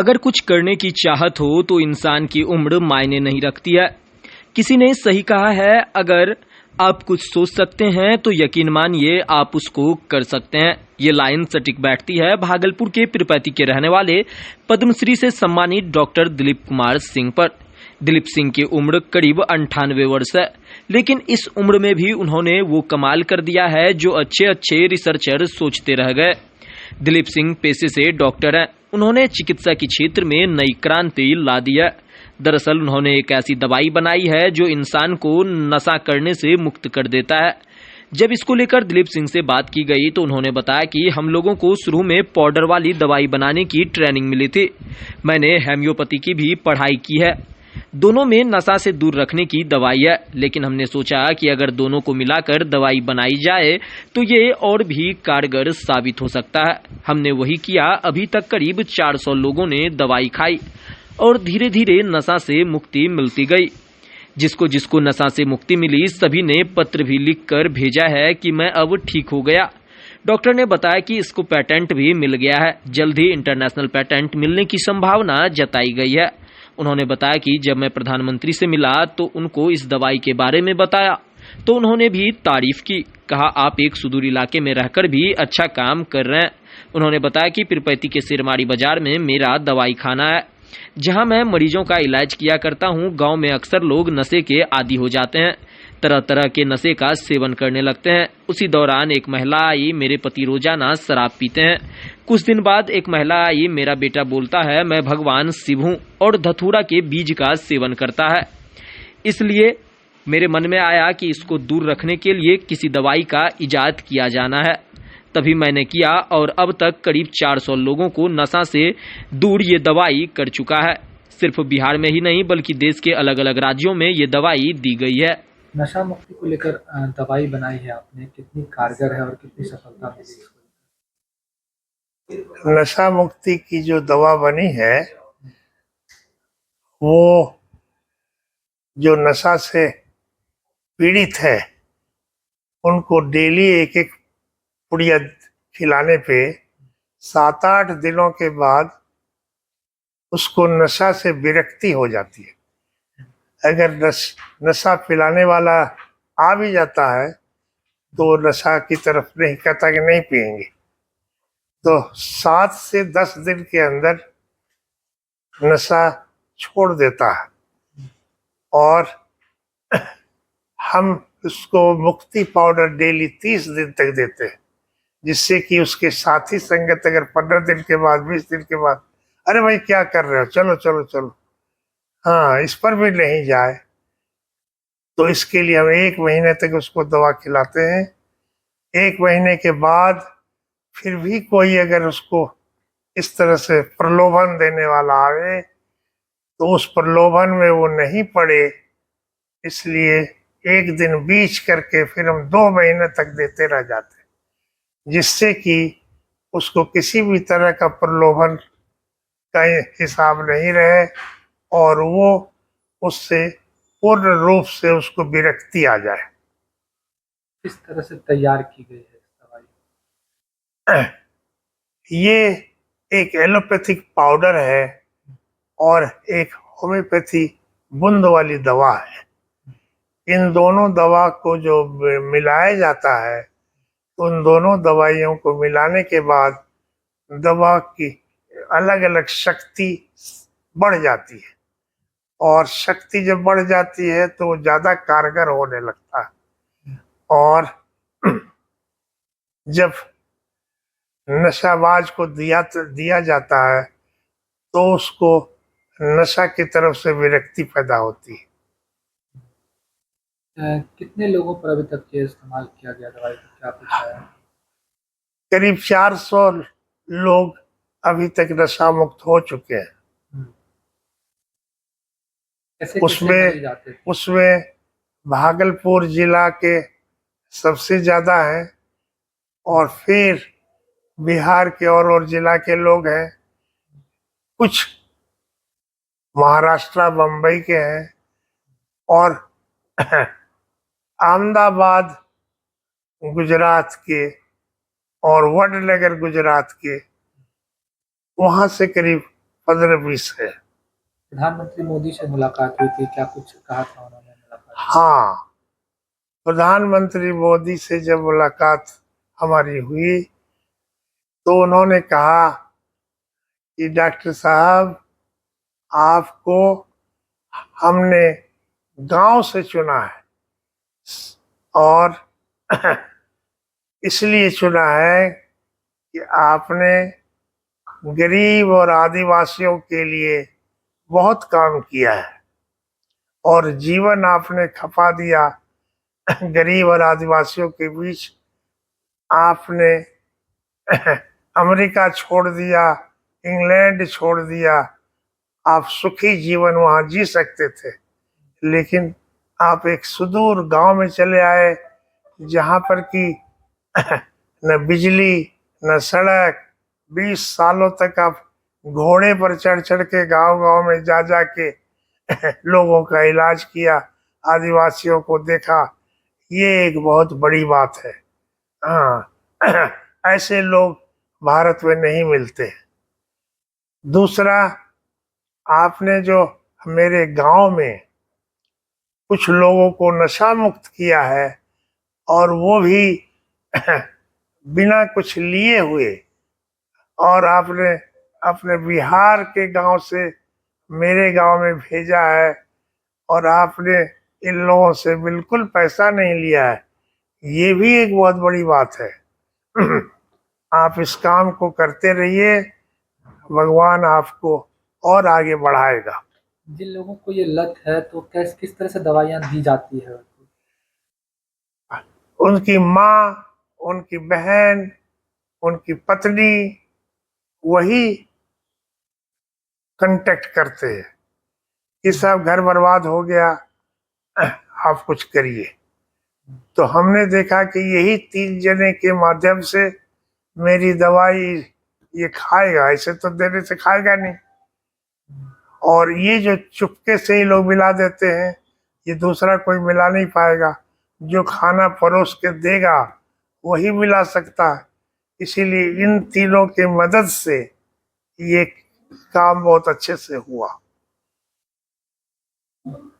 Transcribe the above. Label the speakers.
Speaker 1: अगर कुछ करने की चाहत हो तो इंसान की उम्र मायने नहीं रखती है। किसी ने सही कहा है, अगर आप कुछ सोच सकते हैं तो यकीन मानिए आप उसको कर सकते हैं। ये लाइन सटीक बैठती है भागलपुर के पीरपैंती के रहने वाले पद्मश्री से सम्मानित डॉक्टर दिलीप कुमार सिंह पर। दिलीप सिंह की उम्र करीब 98 वर्ष है, लेकिन इस उम्र में भी उन्होंने वो कमाल कर दिया है जो अच्छे अच्छे रिसर्चर सोचते रह गए। दिलीप सिंह पेशे से डॉक्टर हैं। उन्होंने चिकित्सा के क्षेत्र में नई क्रांति ला दी है। दरअसल उन्होंने एक ऐसी दवाई बनाई है जो इंसान को नशा करने से मुक्त कर देता है। जब इसको लेकर दिलीप सिंह से बात की गई तो उन्होंने बताया कि हम लोगों को शुरू में पाउडर वाली दवाई बनाने की ट्रेनिंग मिली थी। मैंने होम्योपैथी की भी पढ़ाई की है। दोनों में नशा से दूर रखने की दवाई है, लेकिन हमने सोचा कि अगर दोनों को मिलाकर दवाई बनाई जाए तो ये और भी कारगर साबित हो सकता है। हमने वही किया। अभी तक करीब 400 लोगों ने दवाई खाई और धीरे धीरे नशा से मुक्ति मिलती गई। जिसको जिसको नशा से मुक्ति मिली सभी ने पत्र भी लिखकर भेजा है कि मैं अब ठीक हो गया। डॉक्टर ने बताया कि इसको पेटेंट भी मिल गया है। जल्द ही इंटरनेशनल पेटेंट मिलने की संभावना जताई गई है। उन्होंने बताया कि जब मैं प्रधानमंत्री से मिला तो उनको इस दवाई के बारे में बताया तो उन्होंने भी तारीफ की। कहा, आप एक सुदूर इलाके में रहकर भी अच्छा काम कर रहे हैं। उन्होंने बताया कि पीरपैंती के सिरमाड़ी बाजार में मेरा दवाई खाना है, जहां मैं मरीजों का इलाज किया करता हूं। गांव में अक्सर लोग नशे के आदी हो जाते हैं, तरह तरह के नशे का सेवन करने लगते हैं। उसी दौरान एक महिला आई, मेरे पति रोजाना शराब पीते हैं। कुछ दिन बाद एक महिला आई, मेरा बेटा बोलता है मैं भगवान शिव हूं और धतूरा के बीज का सेवन करता है। इसलिए मेरे मन में आया कि इसको दूर रखने के लिए किसी दवाई का इजाद किया जाना है। तभी मैंने किया और अब तक करीब 400 लोगों को नशा से दूर ये दवाई कर चुका है। सिर्फ बिहार में ही नहीं बल्कि देश के अलग अलग राज्यों में ये दवाई दी गई है।
Speaker 2: नशा मुक्ति को लेकर दवाई बनाई है आपने, कितनी कारगर है और कितनी सफलता मिली इसको?
Speaker 3: नशा मुक्ति की जो दवा बनी है वो जो नशा से पीड़ित है उनको डेली एक एक पुड़िया खिलाने पे 7-8 दिनों के बाद उसको नशा से विरक्ति हो जाती है। अगर नशा पिलाने वाला आ भी जाता है तो नशा की तरफ नहीं कहता कि नहीं पिएंगे, तो 7 से 10 दिन के अंदर नशा छोड़ देता है। और हम उसको मुक्ति पाउडर डेली 30 दिन तक देते हैं, जिससे कि उसके साथी संगत अगर 15 दिन के बाद 20 दिन के बाद अरे भाई क्या कर रहे हो, चलो चलो चलो, हाँ इस पर भी नहीं जाए, तो इसके लिए हम 1 महीने तक उसको दवा खिलाते हैं। 1 महीने के बाद फिर भी कोई अगर उसको इस तरह से प्रलोभन देने वाला आवे तो उस प्रलोभन में वो नहीं पड़े, इसलिए 1 दिन बीच करके फिर हम 2 महीने तक देते रह जाते हैं, जिससे कि उसको किसी भी तरह का प्रलोभन का हिसाब नहीं रहे और वो उससे पूर्ण रूप से उसको विरक्ति आ जाए।
Speaker 2: किस तरह से तैयार की गई है दवाई?
Speaker 3: ये एक एलोपैथिक पाउडर है और एक होम्योपैथी बूंद वाली दवा है। इन दोनों दवा को जो मिलाया जाता है, उन दोनों दवाइयों को मिलाने के बाद दवा की अलग अलग शक्ति बढ़ जाती है, और शक्ति जब बढ़ जाती है तो ज्यादा कारगर होने लगता है। और जब नशाबाज को दिया जाता है तो उसको नशा की तरफ से विरक्ति पैदा होती है।
Speaker 2: कितने लोगों पर अभी तक ये इस्तेमाल किया गया दवाई का, क्या कुछ है?
Speaker 3: करीब 400 लोग अभी तक नशा मुक्त हो चुके हैं।
Speaker 2: कैसे
Speaker 3: उसमें
Speaker 2: जाते थे?
Speaker 3: उसमें भागलपुर जिला के सबसे ज्यादा हैं और फिर बिहार के और जिला के लोग हैं, कुछ महाराष्ट्र बम्बई के हैं और अहमदाबाद गुजरात के और वडनगर गुजरात के, वहां से करीब 15-20 है।
Speaker 2: प्रधानमंत्री मोदी से मुलाकात हुई थी, क्या कुछ कहा था उन्होंने मुलाकात में?
Speaker 3: हाँ, प्रधानमंत्री मोदी से जब मुलाकात हमारी हुई तो उन्होंने कहा कि डॉक्टर साहब, आपको हमने गांव से चुना है और इसलिए चुना है कि आपने गरीब और आदिवासियों के लिए बहुत काम किया है और जीवन आपने खपा दिया गरीब और आदिवासियों के बीच। आपने अमेरिका छोड़ दिया, इंग्लैंड छोड़ दिया, आप सुखी जीवन वहां जी सकते थे, लेकिन आप एक सुदूर गांव में चले आए जहां पर कि न बिजली न सड़क। 20 सालों तक आप घोड़े पर चढ़ चढ़ के गांव गांव में जा जा के लोगों का इलाज किया, आदिवासियों को देखा। ये एक बहुत बड़ी बात है। हाँ, ऐसे लोग भारत में नहीं मिलते। दूसरा, आपने जो मेरे गांव में कुछ लोगों को नशा मुक्त किया है और वो भी बिना कुछ लिए हुए, और आपने अपने बिहार के गांव से मेरे गांव में भेजा है और आपने इन लोगों से बिल्कुल पैसा नहीं लिया है, ये भी एक बहुत बड़ी बात है। आप इस काम को करते रहिए, भगवान आपको और आगे बढ़ाएगा।
Speaker 2: जिन लोगों को ये लत है तो किस तरह से दवाइयाँ दी जाती है?
Speaker 3: उनकी माँ, उनकी बहन, उनकी पत्नी वही कांटेक्ट करते हैं कि साहब घर बर्बाद हो गया, आप कुछ करिए। तो हमने देखा कि यही 3 जने के माध्यम से मेरी दवाई ये खाएगा, ऐसे तो देने से खाएगा नहीं। और ये जो चुपके से ही लोग मिला देते हैं, ये दूसरा कोई मिला नहीं पाएगा। जो खाना परोस के देगा वही मिला सकता है। इसीलिए इन तीनों की मदद से ये काम बहुत अच्छे से हुआ।